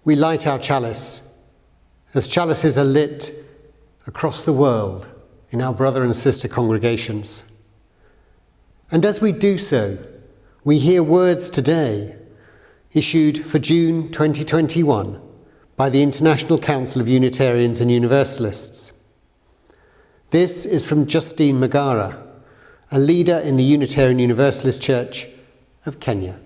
We light our chalice, as chalices are lit across the world in our brother and sister congregations. And as we do so, we hear words today issued for June 2021 by the International Council of Unitarians and Universalists. This is from Justine Magara, a leader in the Unitarian Universalist Church of Kenya.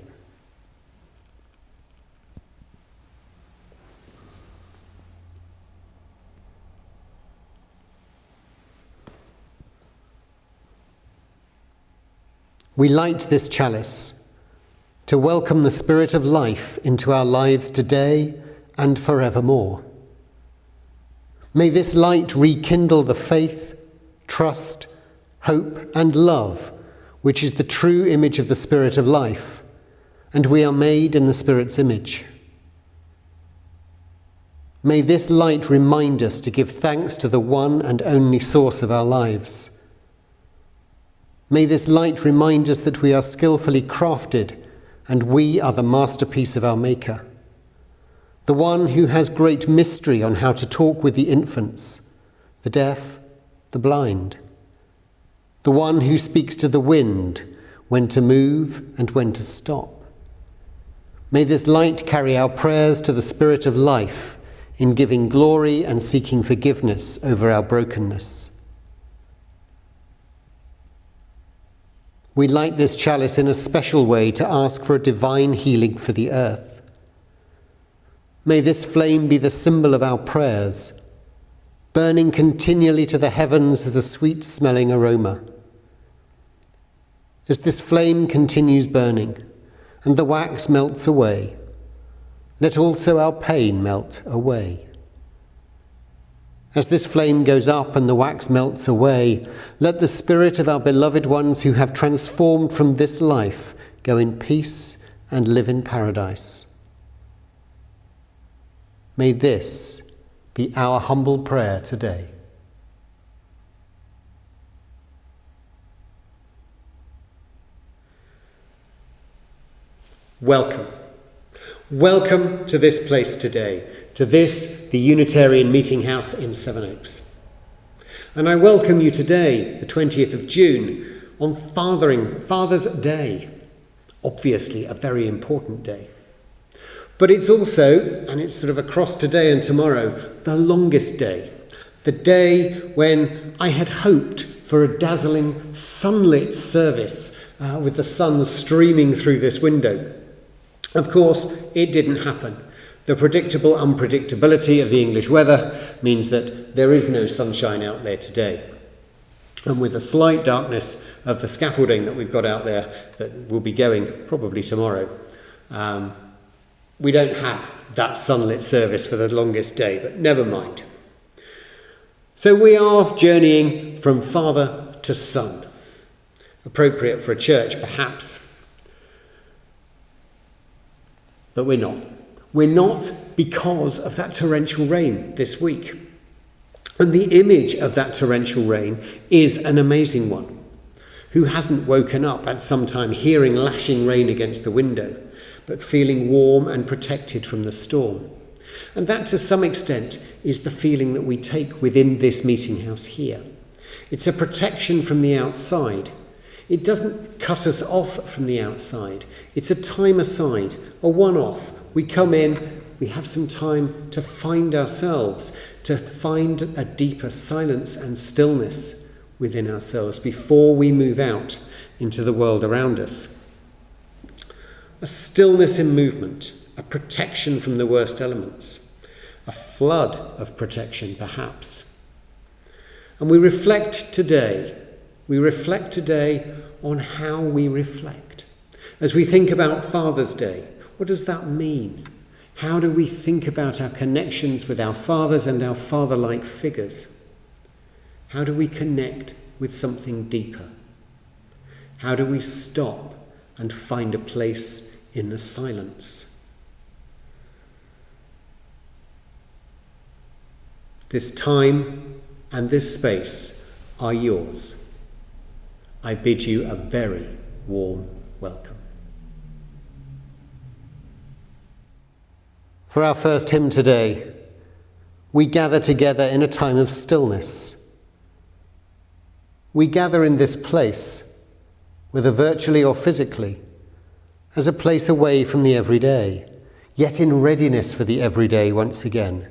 We light this chalice to welcome the Spirit of life into our lives today and forevermore. May this light rekindle the faith, trust, hope, and love, which is the true image of the Spirit of life, and we are made in the Spirit's image. May this light remind us to give thanks to the one and only source of our lives. May this light remind us that we are skillfully crafted and we are the masterpiece of our Maker, the one who has great mystery on how to talk with the infants, the deaf, the blind, the one who speaks to the wind when to move and when to stop. May this light carry our prayers to the Spirit of life in giving glory and seeking forgiveness over our brokenness. We light this chalice in a special way to ask for a divine healing for the earth. May this flame be the symbol of our prayers, burning continually to the heavens as a sweet-smelling aroma. As this flame continues burning and the wax melts away, let also our pain melt away. As this flame goes up and the wax melts away, let the spirit of our beloved ones who have transformed from this life go in peace and live in paradise. May this be our humble prayer today. Welcome. Welcome to this place today, to this, the Unitarian Meeting House in Sevenoaks. And I welcome you today, the 20th of June, on Father's Day. Obviously a very important day. But it's also, and it's sort of across today and tomorrow, the longest day. The day when I had hoped for a dazzling sunlit service with the sun streaming through this window. Of course, it didn't happen. The predictable unpredictability of the English weather means that there is no sunshine out there today. And with the slight darkness of the scaffolding that we've got out there that will be going probably tomorrow, we don't have that sunlit service for the longest day, but never mind. So we are journeying from father to son. Appropriate for a church, perhaps. But we're not. We're not because of that torrential rain this week. And the image of that torrential rain is an amazing one. Who hasn't woken up at some time hearing lashing rain against the window, but feeling warm and protected from the storm? And that, to some extent, is the feeling that we take within this meeting house here. It's a protection from the outside. It doesn't cut us off from the outside. It's a time aside, a one-off. We come in, we have some time to find ourselves, to find a deeper silence and stillness within ourselves before we move out into the world around us. A stillness in movement, a protection from the worst elements, a flood of protection perhaps. And we reflect today on how we reflect. As we think about Father's Day, what does that mean? How do we think about our connections with our fathers and our father-like figures? How do we connect with something deeper? How do we stop and find a place in the silence? This time and this space are yours. I bid you a very warm welcome. For our first hymn today, we gather together in a time of stillness. We gather in this place, whether virtually or physically, as a place away from the everyday, yet in readiness for the everyday once again.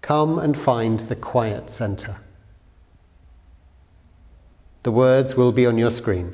Come and find the quiet centre. The words will be on your screen.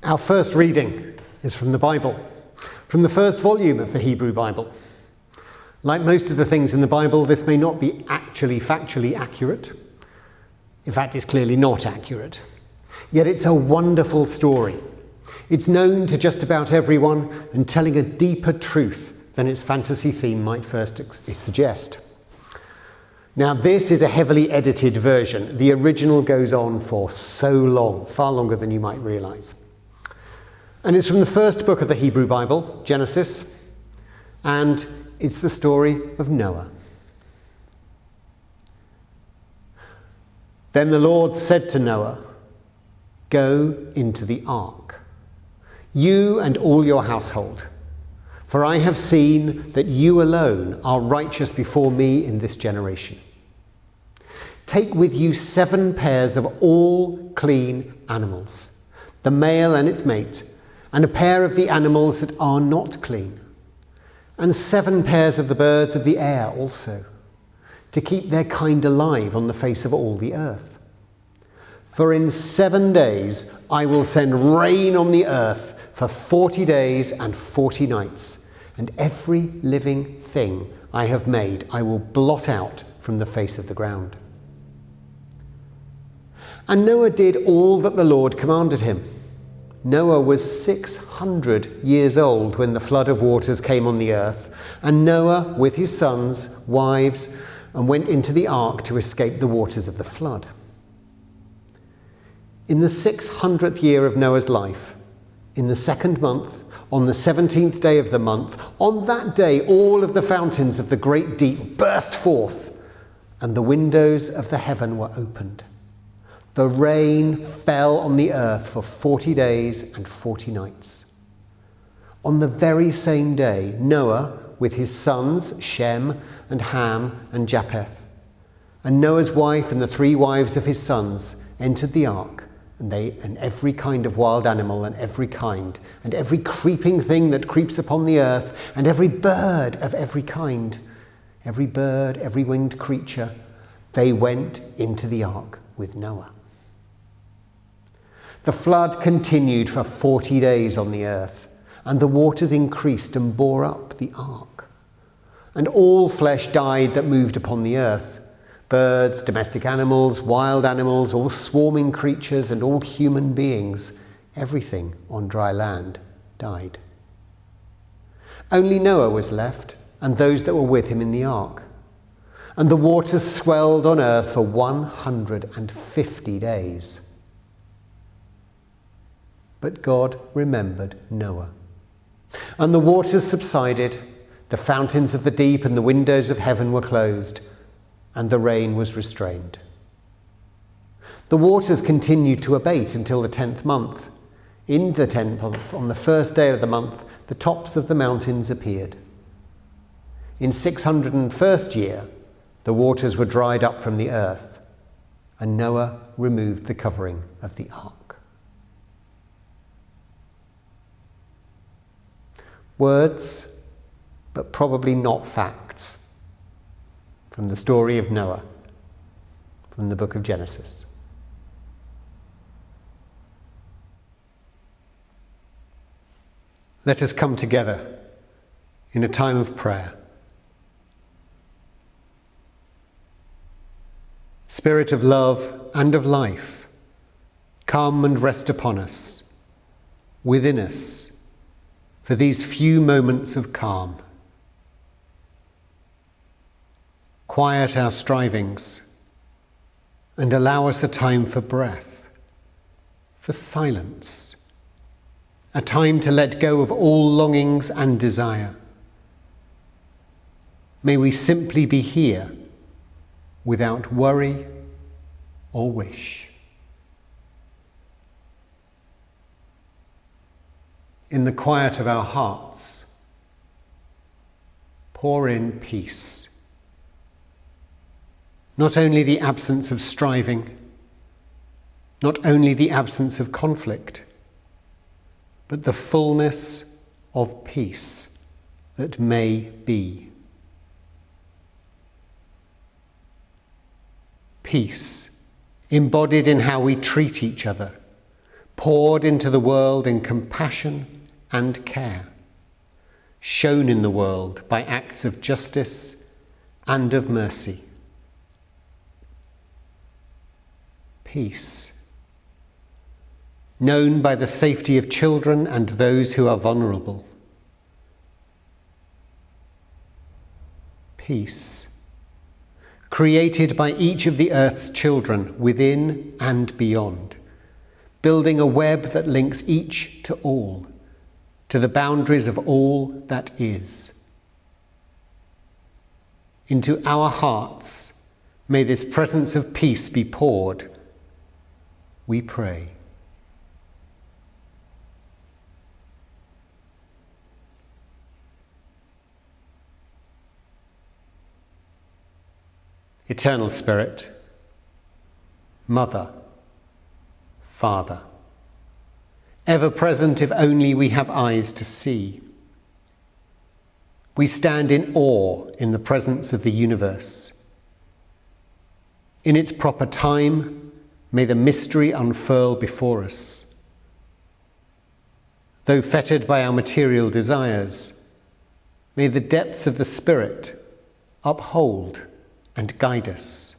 Our first reading is from the Bible, from the first volume of the Hebrew Bible. Like most of the things in the Bible, this may not be actually factually accurate. In fact, it's clearly not accurate. Yet it's a wonderful story. It's known to just about everyone and telling a deeper truth than its fantasy theme might first suggest. Now, this is a heavily edited version. The original goes on for so long, far longer than you might realise. And it's from the first book of the Hebrew Bible, Genesis, and It's the story of Noah. Then the Lord said to Noah, "Go into the ark, you and all your household, for I have seen that you alone are righteous before me in this generation. Take with you 7 pairs of all clean animals, the male and its mate, and a pair of the animals that are not clean, and 7 pairs of the birds of the air also, to keep their kind alive on the face of all the earth. For in 7 days I will send rain on the earth for 40 days and 40 nights, and every living thing I have made I will blot out from the face of the ground." And Noah did all that the Lord commanded him. Noah was 600 years old when the flood of waters came on the earth, and Noah with his sons, wives, and went into the ark to escape the waters of the flood. In the 600th year of Noah's life, in the 2nd month, on the 17th day of the month, on that day all of the fountains of the great deep burst forth, and the windows of the heaven were opened. The rain fell on the earth for 40 days and 40 nights. On the very same day, Noah, with his sons Shem and Ham and Japheth, and Noah's wife and the 3 wives of his sons, entered the ark, and they and every kind of wild animal and every creeping thing that creeps upon the earth, and every bird of every kind, every bird, every winged creature, they went into the ark with Noah. The flood continued for 40 days on the earth, and the waters increased and bore up the ark. And all flesh died that moved upon the earth, birds, domestic animals, wild animals, all swarming creatures, and all human beings. Everything on dry land died. Only Noah was left, and those that were with him in the ark. And the waters swelled on earth for 150 days. But God remembered Noah. And the waters subsided, the fountains of the deep and the windows of heaven were closed, and the rain was restrained. The waters continued to abate until the 10th month. In the 10th month, on the 1st day of the month, the tops of the mountains appeared. In 601st year, the waters were dried up from the earth, and Noah removed the covering of the ark. Words, but probably not facts, from the story of Noah, from the book of Genesis. Let us come together in a time of prayer. Spirit of love and of life, come and rest upon us, within us, for these few moments of calm. Quiet our strivings and allow us a time for breath, for silence, a time to let go of all longings and desire. May we simply be here without worry or wish. In the quiet of our hearts, pour in peace. Not only the absence of striving, not only the absence of conflict, but the fullness of peace that may be. Peace, embodied in how we treat each other, poured into the world in compassion and care, shown in the world by acts of justice and of mercy. Peace, known by the safety of children and those who are vulnerable. Peace, created by each of the earth's children within and beyond, building a web that links each to all, to the boundaries of all that is. into our hearts, may this presence of peace be poured, we pray. Eternal Spirit, Mother, Father, ever present if only we have eyes to see, we stand in awe in the presence of the universe. In its proper time, may the mystery unfurl before us. Though fettered by our material desires, may the depths of the Spirit uphold and guide us.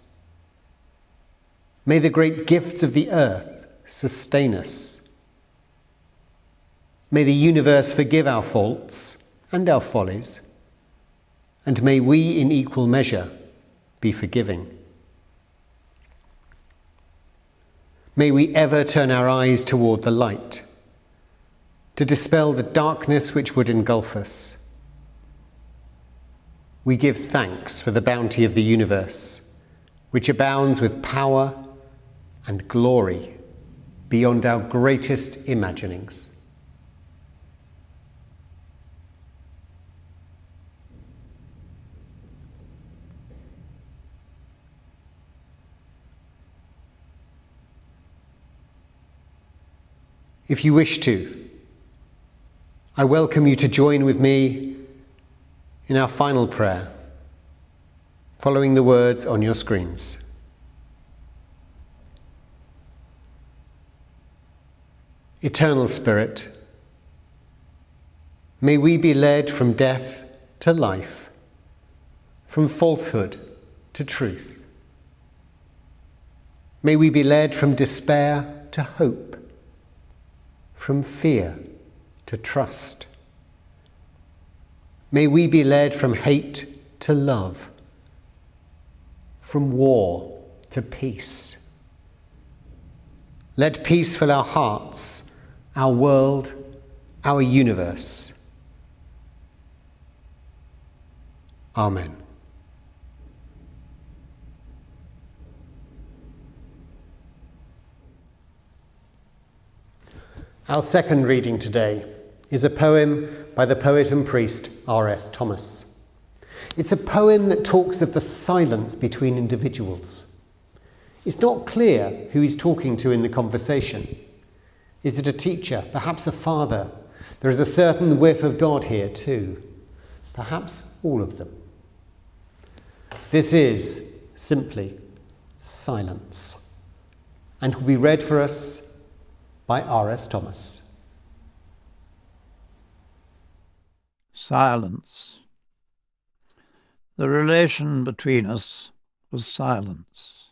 May the great gifts of the earth sustain us. May the universe forgive our faults and our follies, and may we in equal measure be forgiving. May we ever turn our eyes toward the light, to dispel the darkness which would engulf us. We give thanks for the bounty of the universe, which abounds with power and glory beyond our greatest imaginings. If you wish to, I welcome you to join with me in our final prayer, following the words on your screens. Eternal Spirit, may we be led from death to life, from falsehood to truth. May we be led from despair to hope, from fear to trust. May we be led from hate to love, from war to peace. Let peace fill our hearts, our world, our universe. Amen. Our second reading today is a poem by the poet and priest R.S. Thomas. It's a poem that talks of the silence between individuals. It's not clear who he's talking to in the conversation. Is it a teacher? Perhaps a father? There is a certain whiff of God here too. Perhaps all of them. This is simply silence, and will be read for us by R.S. Thomas. Silence. The relation between us was silence.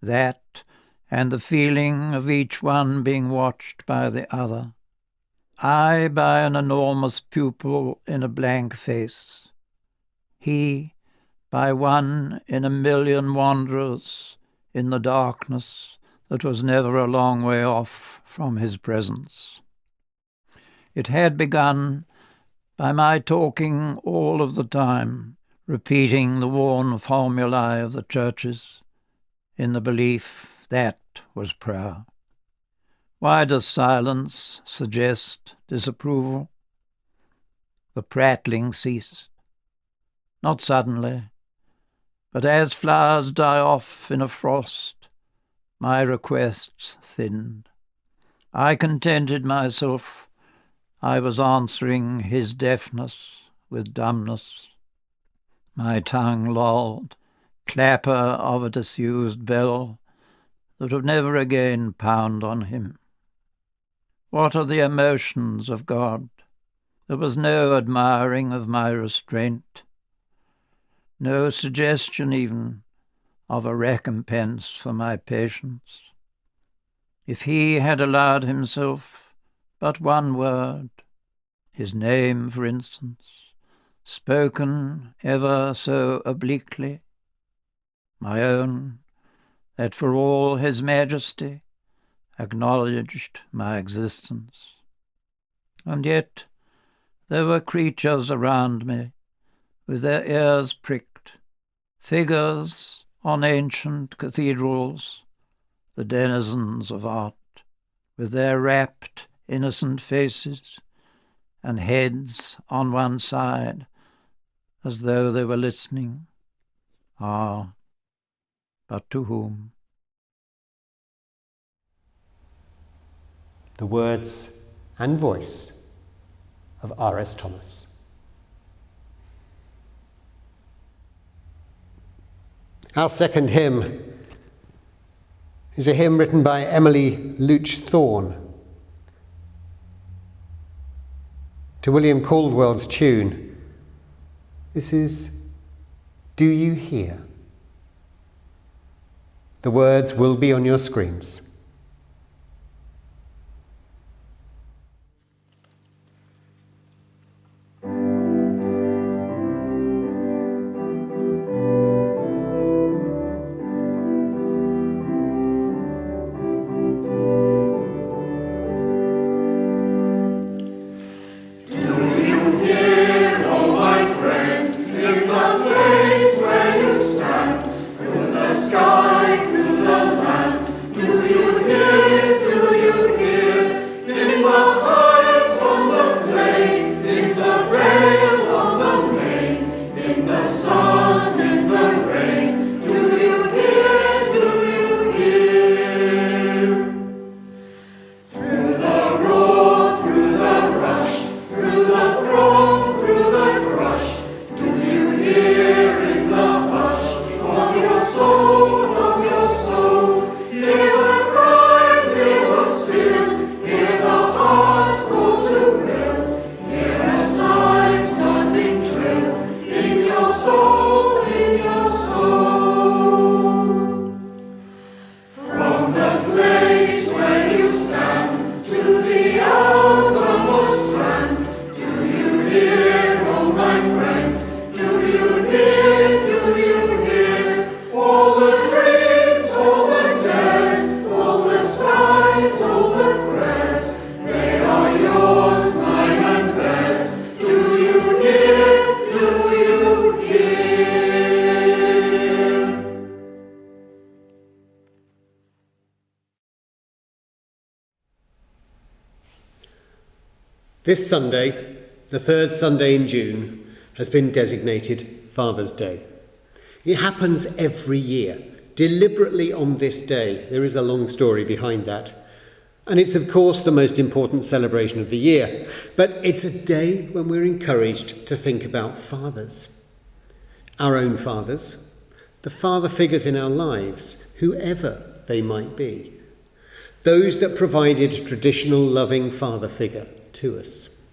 That and the feeling of each one being watched by the other. I by an enormous pupil in a blank face. He by one in a million wanderers in the darkness that was never a long way off from his presence. It had begun by my talking all of the time, repeating the worn formulae of the churches, in the belief that was prayer. Why does silence suggest disapproval? The prattling ceased, not suddenly, but as flowers die off in a frost, my requests thinned. I contented myself. I was answering his deafness with dumbness. My tongue lolled, clapper of a disused bell that would never again pound on him. What are the emotions of God? There was no admiring of my restraint, no suggestion even of a recompense for my patience. If he had allowed himself but one word, his name, for instance, spoken ever so obliquely, my own, that for all his majesty acknowledged my existence. And yet there were creatures around me, with their ears pricked, figures on ancient cathedrals, the denizens of art, with their rapt, innocent faces and heads on one side, as though they were listening. Ah, but to whom? The words and voice of R.S. Thomas. Our second hymn is a hymn written by Emily Luch Thorne to William Caldwell's tune. This is Do You Hear? The words will be on your screens. This Sunday, the third Sunday in June, has been designated Father's Day. It happens every year, deliberately on this day. There is a long story behind that. And it's, of course, the most important celebration of the year. But it's a day when we're encouraged to think about fathers. Our own fathers, the father figures in our lives, whoever they might be. Those that provided a traditional loving father figure to us.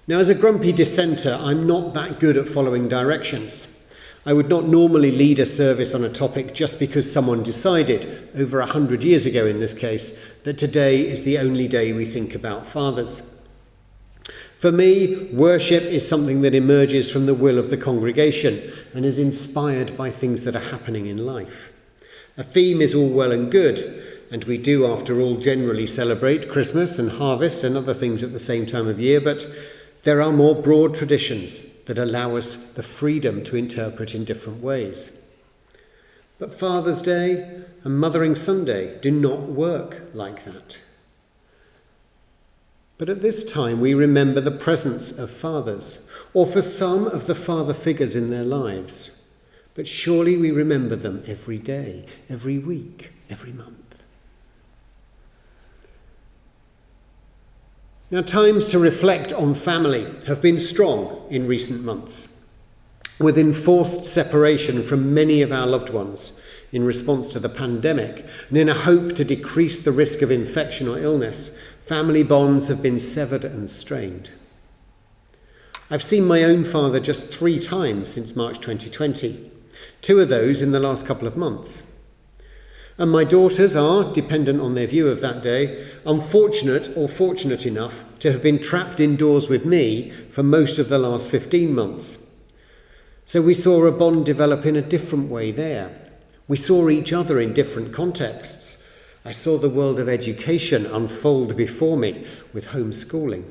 Now, as a grumpy dissenter, I'm not that good at following directions. I would not normally lead a service on a topic just because someone decided, over 100 years ago in this case, that today is the only day we think about fathers. For me, worship is something that emerges from the will of the congregation and is inspired by things that are happening in life. A theme is all well and good, and we do, after all, generally celebrate Christmas and harvest and other things at the same time of year, but there are more broad traditions that allow us the freedom to interpret in different ways. But Father's Day and Mothering Sunday do not work like that. But at this time we remember the presence of fathers, or for some of the father figures in their lives. But surely we remember them every day, every week, every month. Now, times to reflect on family have been strong in recent months, with enforced separation from many of our loved ones in response to the pandemic, and in a hope to decrease the risk of infection or illness, family bonds have been severed and strained. I've seen my own father just 3 times since March 2020, 2 of those in the last couple of months. And my daughters are, dependent on their view of that day, unfortunate or fortunate enough to have been trapped indoors with me for most of the last 15 months. So we saw a bond develop in a different way there. We saw each other in different contexts. I saw the world of education unfold before me with homeschooling.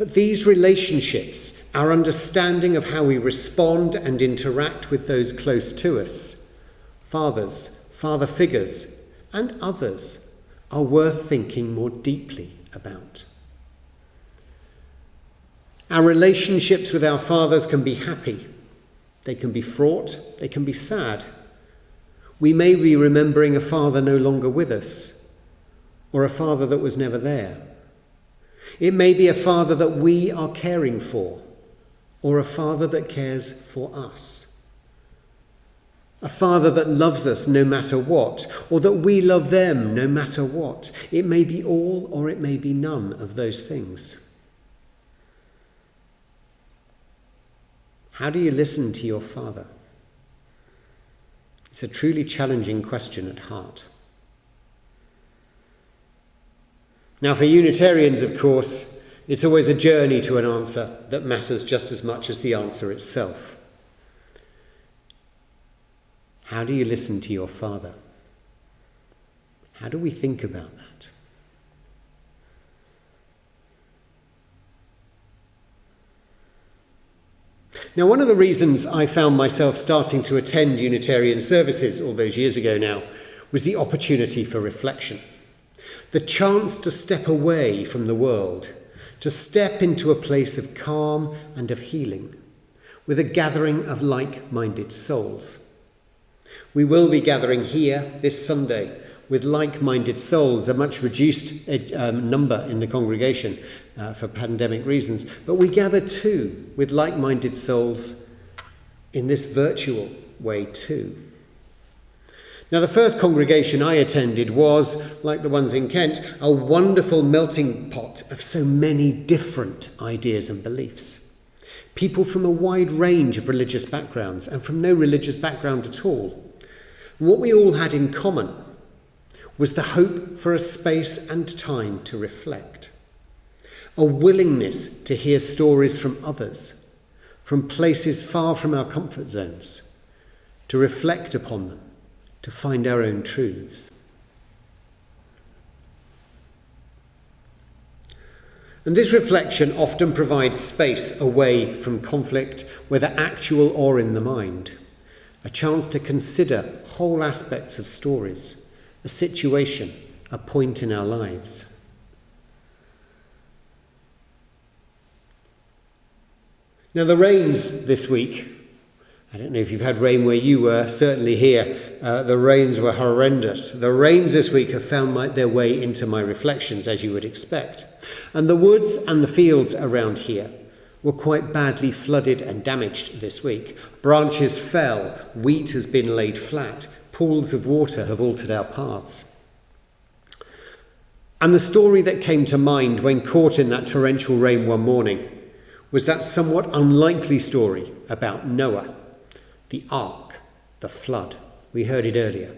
But these relationships, our understanding of how we respond and interact with those close to us, fathers, father figures, and others, are worth thinking more deeply about. Our relationships with our fathers can be happy, they can be fraught, they can be sad. We may be remembering a father no longer with us, or a father that was never there. It may be a father that we are caring for, or a father that cares for us. A father that loves us no matter what, or that we love them no matter what. It may be all, or it may be none of those things. How do you listen to your father? It's a truly challenging question at heart. Now, for Unitarians, of course, it's always a journey to an answer that matters just as much as the answer itself. How do you listen to your father? How do we think about that? Now, one of the reasons I found myself starting to attend Unitarian services all those years ago now was the opportunity for reflection. The chance to step away from the world, to step into a place of calm and of healing, with a gathering of like-minded souls. We will be gathering here this Sunday with like-minded souls, a much reduced number in the congregation for pandemic reasons, but we gather too with like-minded souls in this virtual way too. Now, the first congregation I attended was, like the ones in Kent, a wonderful melting pot of so many different ideas and beliefs. People from a wide range of religious backgrounds and from no religious background at all. And what we all had in common was the hope for a space and time to reflect. A willingness to hear stories from others, from places far from our comfort zones, to reflect upon them, to find our own truths. And this reflection often provides space away from conflict, whether actual or in the mind, a chance to consider whole aspects of stories, a situation, a point in our lives. Now, the rains this week, I don't know if you've had rain where you were, certainly here, the rains were horrendous. The rains this week have found their way into my reflections, as you would expect. And the woods and the fields around here were quite badly flooded and damaged this week. Branches fell, wheat has been laid flat, pools of water have altered our paths. And the story that came to mind when caught in that torrential rain one morning was that somewhat unlikely story about Noah, the ark, the flood. We heard it earlier.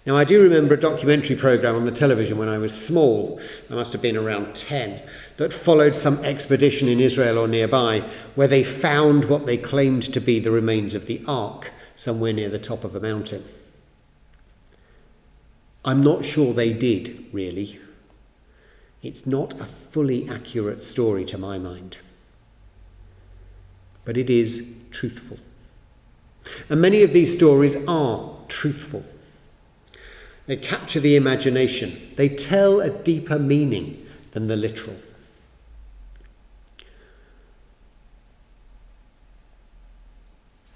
Now, I do remember a documentary programme on the television when I was small, I must have been around 10, that followed some expedition in Israel or nearby where they found what they claimed to be the remains of the ark somewhere near the top of a mountain. I'm not sure they did, really. It's not a fully accurate story to my mind. But it is truthful. And many of these stories are truthful. They capture the imagination. They tell a deeper meaning than the literal.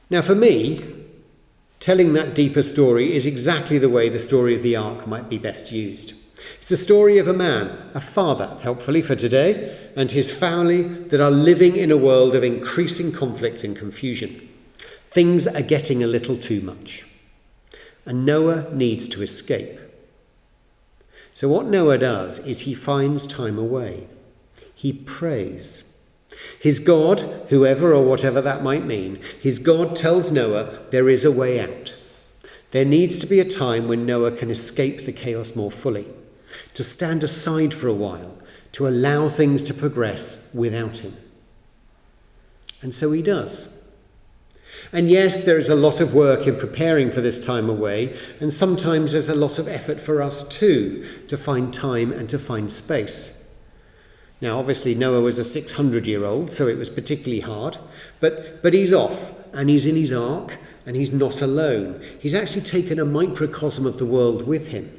Now, for me, telling that deeper story is exactly the way the story of the ark might be best used. It's a story of a man, a father, helpfully for today, and his family that are living in a world of increasing conflict and confusion. Things are getting a little too much. And Noah needs to escape. So what Noah does is he finds time away. He prays. His God, whoever or whatever that might mean, his God tells Noah there is a way out. There needs to be a time when Noah can escape the chaos more fully, to stand aside for a while, to allow things to progress without him. And so he does. And yes, there is a lot of work in preparing for this time away, and sometimes there's a lot of effort for us too to find time and to find space. Now, obviously, Noah was a 600-year-old, so it was particularly hard. But he's off, and he's in his ark, and he's not alone. He's actually taken a microcosm of the world with him.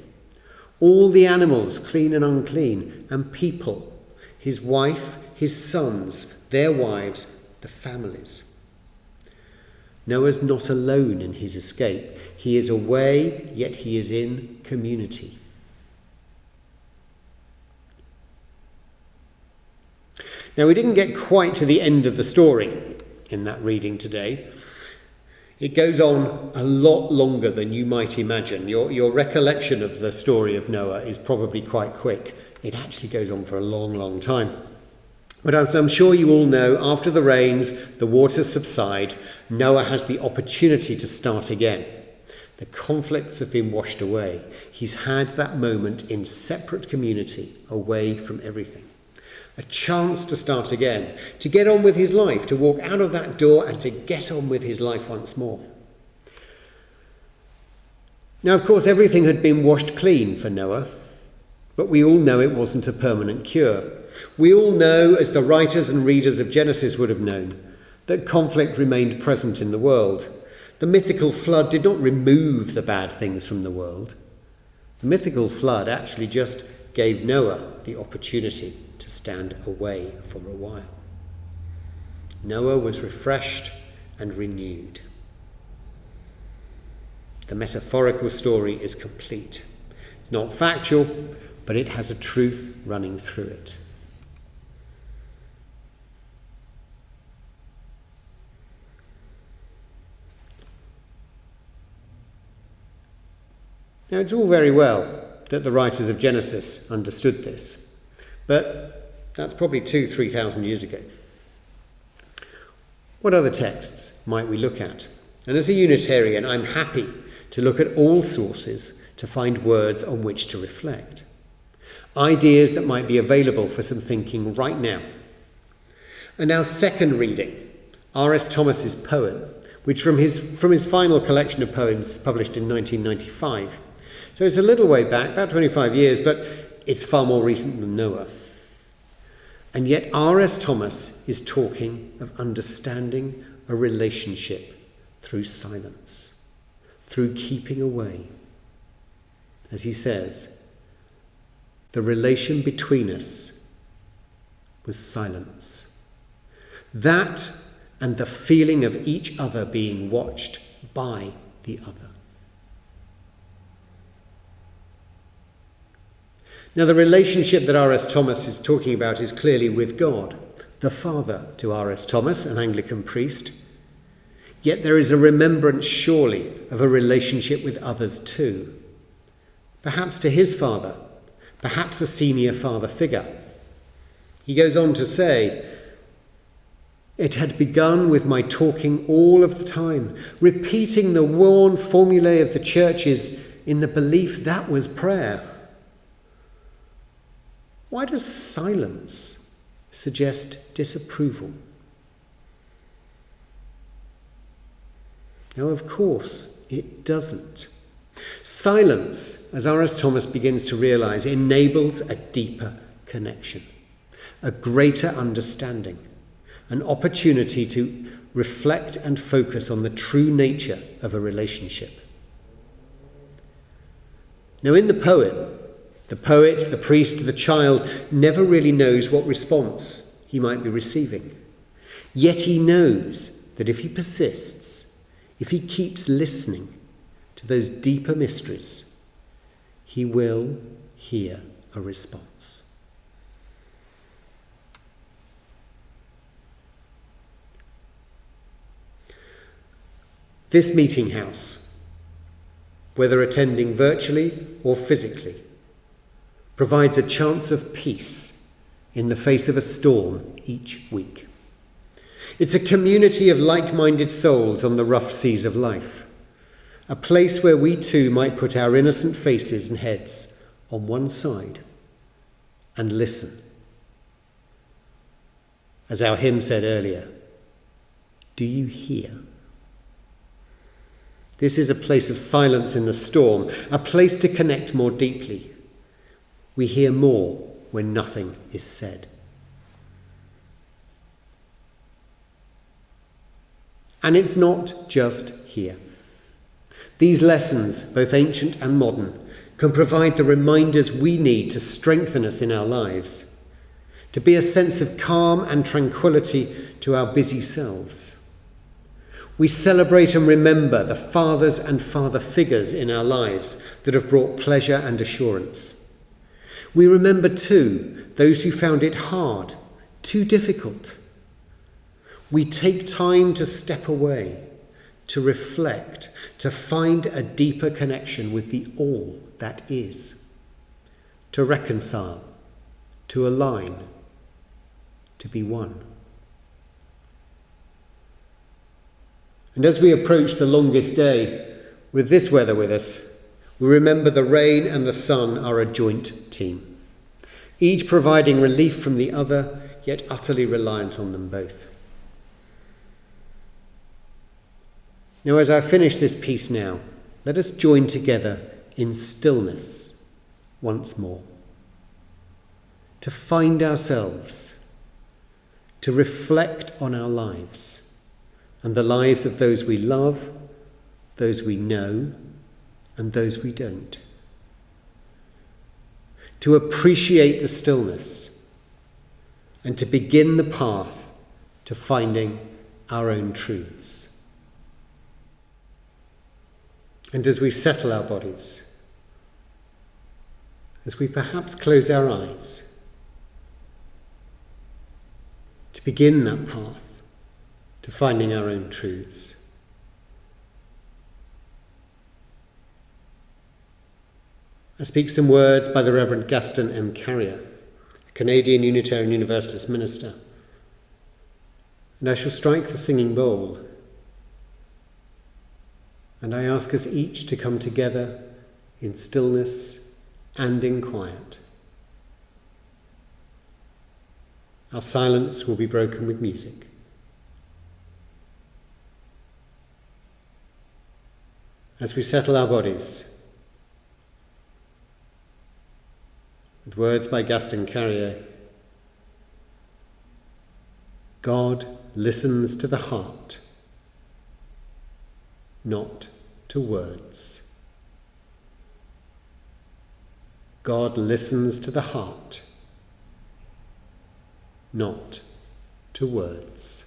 All the animals, clean and unclean, and people, his wife, his sons, their wives, the families. Noah's not alone in his escape. He is away, yet he is in community. Now, we didn't get quite to the end of the story in that reading today. It goes on a lot longer than you might imagine. Your recollection of the story of Noah is probably quite quick. It actually goes on for a long, long time. But as I'm sure you all know, after the rains, the waters subside, Noah has the opportunity to start again. The conflicts have been washed away. He's had that moment in separate community, away from everything. A chance to start again, to get on with his life, to walk out of that door and to get on with his life once more. Now, of course, everything had been washed clean for Noah, but we all know it wasn't a permanent cure. We all know, as the writers and readers of Genesis would have known, that conflict remained present in the world. The mythical flood did not remove the bad things from the world. The mythical flood actually just gave Noah the opportunity to stand away for a while. Noah was refreshed and renewed. The metaphorical story is complete. It's not factual, but it has a truth running through it. Now, it's all very well that the writers of Genesis understood this, but that's probably 2,000-3,000 years ago. What other texts might we look at? And as a Unitarian, I'm happy to look at all sources to find words on which to reflect. Ideas that might be available for some thinking right now. And our second reading, R.S. Thomas's poem, which from his final collection of poems published in 1995. So it's a little way back, about 25 years, but it's far more recent than Noah. And yet R.S. Thomas is talking of understanding a relationship through silence, through keeping away. As he says, the relation between us was silence. That and the feeling of each other being watched by the other. Now, the relationship that R.S. Thomas is talking about is clearly with God, the Father to R.S. Thomas, an Anglican priest. Yet there is a remembrance, surely, of a relationship with others too. Perhaps to his father, perhaps a senior father figure. He goes on to say, "It had begun with my talking all of the time, repeating the worn formulae of the churches in the belief that was prayer. Why does silence suggest disapproval? No, of course it doesn't. Silence, as R.S. Thomas begins to realise, enables a deeper connection, a greater understanding, an opportunity to reflect and focus on the true nature of a relationship. Now, in the poem, the poet, the priest, the child never really knows what response he might be receiving. Yet he knows that if he persists, if he keeps listening to those deeper mysteries, he will hear a response. This meeting house, whether attending virtually or physically, provides a chance of peace in the face of a storm each week. It's a community of like-minded souls on the rough seas of life, a place where we too might put our innocent faces and heads on one side and listen. As our hymn said earlier, do you hear? This is a place of silence in the storm, a place to connect more deeply. We hear more when nothing is said. And it's not just here. These lessons, both ancient and modern, can provide the reminders we need to strengthen us in our lives, to be a sense of calm and tranquility to our busy selves. We celebrate and remember the fathers and father figures in our lives that have brought pleasure and assurance. We remember too those who found it hard, too difficult. We take time to step away, to reflect, to find a deeper connection with the all that is, to reconcile, to align, to be one. And as we approach the longest day, with this weather with us, we remember the rain and the sun are a joint team, each providing relief from the other, yet utterly reliant on them both. Now, as I finish this piece now, let us join together in stillness once more, to find ourselves, to reflect on our lives and the lives of those we love, those we know, and those we don't. To appreciate the stillness and to begin the path to finding our own truths. And as we settle our bodies, as we perhaps close our eyes, to begin that path to finding our own truths, I speak some words by the Reverend Gaston M. Carrier, a Canadian Unitarian Universalist minister, and I shall strike the singing bowl. And I ask us each to come together in stillness and in quiet. Our silence will be broken with music. As we settle our bodies, with words by Gaston Carrier, God listens to the heart, not to words. God listens to the heart, not to words.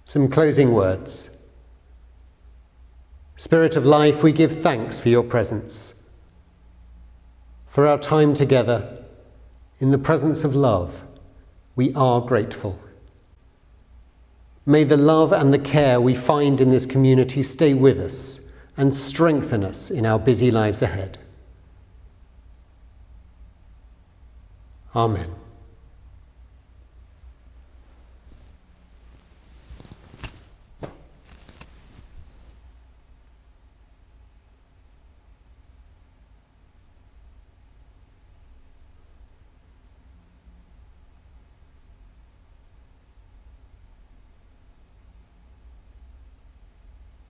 Some closing words. Spirit of life, we give thanks for your presence, for our time together in the presence of love. We are grateful. May the love and the care we find in this community stay with us and strengthen us in our busy lives ahead. Amen.